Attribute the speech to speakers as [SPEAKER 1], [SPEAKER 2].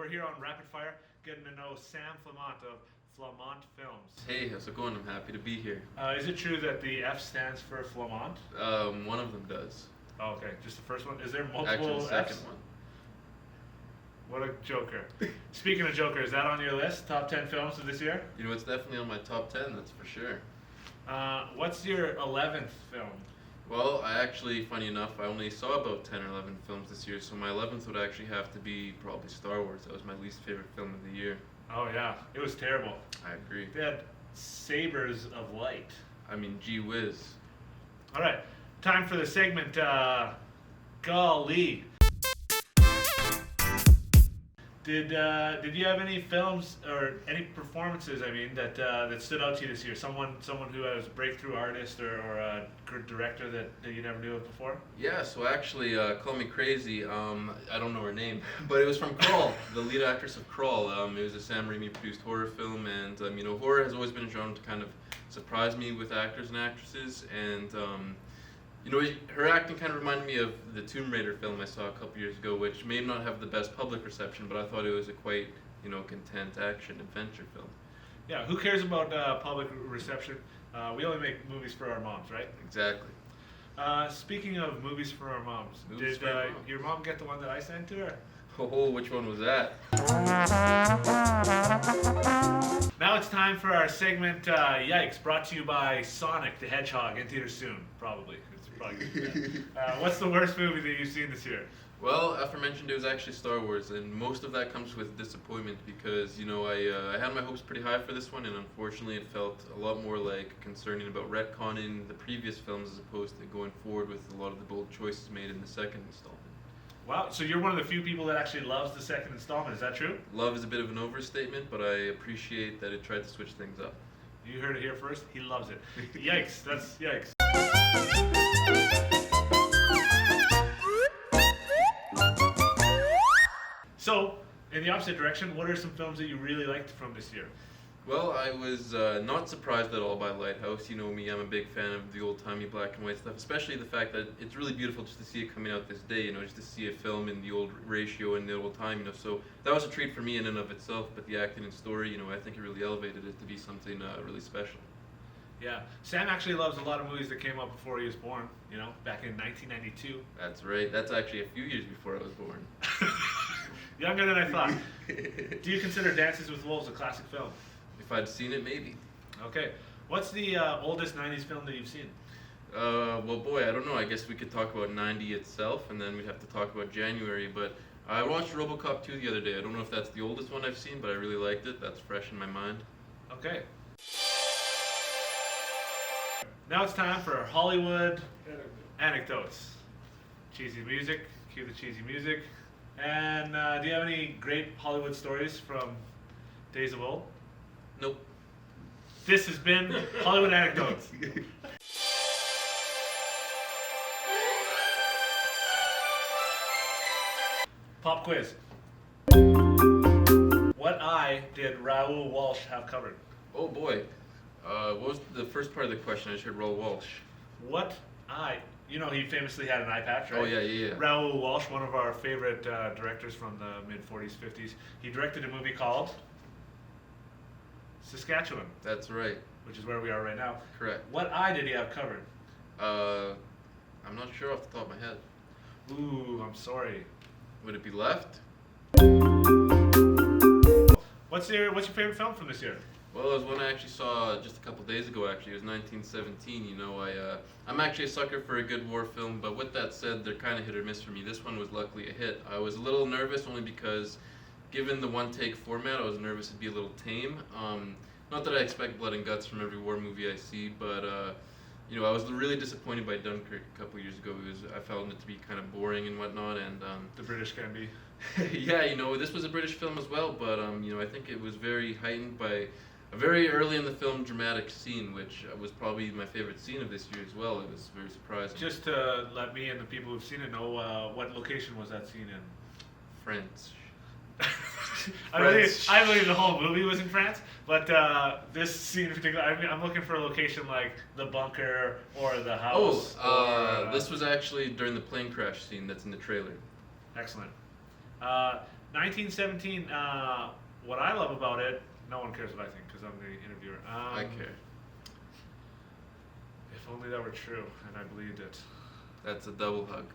[SPEAKER 1] we're here on Rapid Fire, getting to know Sam Flamont of Flamont Films.
[SPEAKER 2] Hey, how's it going? I'm happy to be here.
[SPEAKER 1] Is it true that the F stands for Flamont?
[SPEAKER 2] One of them does.
[SPEAKER 1] Oh, okay, just the first one? Is there multiple
[SPEAKER 2] Actually, the second
[SPEAKER 1] Fs?
[SPEAKER 2] one.
[SPEAKER 1] What a joker. Speaking of joker, is that on your list? Top 10 films of this year?
[SPEAKER 2] You know, it's definitely on my top 10, that's for sure.
[SPEAKER 1] What's your 11th film?
[SPEAKER 2] Well, I actually, funny enough, I only saw about 10 or 11 films this year, so my 11th would actually have to be probably Star Wars. That was my least favorite film of the year.
[SPEAKER 1] Oh yeah, it was terrible.
[SPEAKER 2] I agree.
[SPEAKER 1] They had sabers of light.
[SPEAKER 2] I mean, gee whiz.
[SPEAKER 1] All right, time for the segment. Golly. Did you have any films or any performances? I mean, that stood out to you this year? Someone who was a breakthrough artist or a good director that you never knew of before?
[SPEAKER 2] Yeah, so actually, call me crazy. I don't know her name, but it was from Crawl, the lead actress of Crawl. It was a Sam Raimi produced horror film, and you know, horror has always been a genre to kind of surprise me with actors and actresses, and you know, her acting kind of reminded me of the Tomb Raider film I saw a couple years ago, which may not have the best public reception, but I thought it was a quite, you know, content action adventure film.
[SPEAKER 1] Yeah, who cares about public reception? We only make movies for our moms, right?
[SPEAKER 2] Exactly.
[SPEAKER 1] Speaking of movies for our moms,
[SPEAKER 2] Movies
[SPEAKER 1] did
[SPEAKER 2] for our mom.
[SPEAKER 1] your mom get the one that I sent to her?
[SPEAKER 2] Oh, which one was that?
[SPEAKER 1] Now it's time for our segment, Yikes, brought to you by Sonic the Hedgehog, in theaters soon, probably. It's probably gonna be bad. What's the worst movie that you've seen this year?
[SPEAKER 2] Well, aforementioned, it was actually Star Wars, and most of that comes with disappointment because, you know, I had my hopes pretty high for this one, and unfortunately it felt a lot more like concerning about retconning the previous films as opposed to going forward with a lot of the bold choices made in the second installment.
[SPEAKER 1] Wow, so you're one of the few people that actually loves the second installment, is that true?
[SPEAKER 2] Love is a bit of an overstatement, but I appreciate that it tried to switch things up.
[SPEAKER 1] You heard it here first, he loves it. Yikes, that's yikes. So, in the opposite direction, what are some films that you really liked from this year?
[SPEAKER 2] Well, I was not surprised at all by Lighthouse. You know me, I'm a big fan of the old-timey black and white stuff, especially the fact that it's really beautiful just to see it coming out this day, you know, just to see a film in the old ratio and the old time, you know, so that was a treat for me in and of itself, but the acting and story, you know, I think it really elevated it to be something really special.
[SPEAKER 1] Yeah, Sam actually loves a lot of movies that came out before he was born, you know, back in 1992.
[SPEAKER 2] That's right, that's actually a few years before I was born.
[SPEAKER 1] Younger than I thought. Do you consider Dances with Wolves a classic film?
[SPEAKER 2] If I'd seen it, maybe.
[SPEAKER 1] Okay. What's the oldest 90s film that you've seen?
[SPEAKER 2] Well, boy, I don't know. I guess we could talk about 90 itself, and then we'd have to talk about January, but I watched RoboCop 2 the other day. I don't know if that's the oldest one I've seen, but I really liked it. That's fresh in my mind.
[SPEAKER 1] Okay. Now it's time for Hollywood anecdotes. Cheesy music. Cue the cheesy music. And do you have any great Hollywood stories from days of old?
[SPEAKER 2] Nope.
[SPEAKER 1] This has been Hollywood Anecdotes. Pop quiz. What eye did Raoul Walsh have covered?
[SPEAKER 2] Oh boy. What was the first part of the question? I just heard Raoul Walsh.
[SPEAKER 1] What eye? You know, he famously had an eye patch, right?
[SPEAKER 2] Oh, yeah.
[SPEAKER 1] Raoul Walsh, one of our favorite directors from the mid-40s, 50s. He directed a movie called Saskatchewan.
[SPEAKER 2] That's right.
[SPEAKER 1] Which is where we are right now.
[SPEAKER 2] Correct.
[SPEAKER 1] What eye did he have covered?
[SPEAKER 2] I'm not sure off the top of my head.
[SPEAKER 1] Ooh, I'm sorry.
[SPEAKER 2] Would it be left?
[SPEAKER 1] What's your favorite film from this year?
[SPEAKER 2] Well, it was one I actually saw just a couple days ago, actually. It was 1917. You know, I'm actually a sucker for a good war film, but with that said, they're kind of hit or miss for me. This one was luckily a hit. I was a little nervous only because, given the one-take format, I was nervous it'd be a little tame. Not that I expect blood and guts from every war movie I see, but, you know, I was really disappointed by Dunkirk a couple years ago. I found it to be kind of boring and whatnot, and
[SPEAKER 1] The British can be.
[SPEAKER 2] yeah, you know, this was a British film as well, but you know, I think it was very heightened by a very early in the film dramatic scene, which was probably my favorite scene of this year as well. It was very surprising.
[SPEAKER 1] Just to let me and the people who've seen it know, what location was that scene in?
[SPEAKER 2] France.
[SPEAKER 1] I believe the whole movie was in France, but this scene in particular, I mean, I'm looking for a location like the bunker or the house.
[SPEAKER 2] This was actually during the plane crash scene that's in the trailer.
[SPEAKER 1] Excellent. 1917. What I love about it, no one cares what I think because I'm the interviewer.
[SPEAKER 2] I care.
[SPEAKER 1] If only that were true, and I believed it.
[SPEAKER 2] That's a double hug.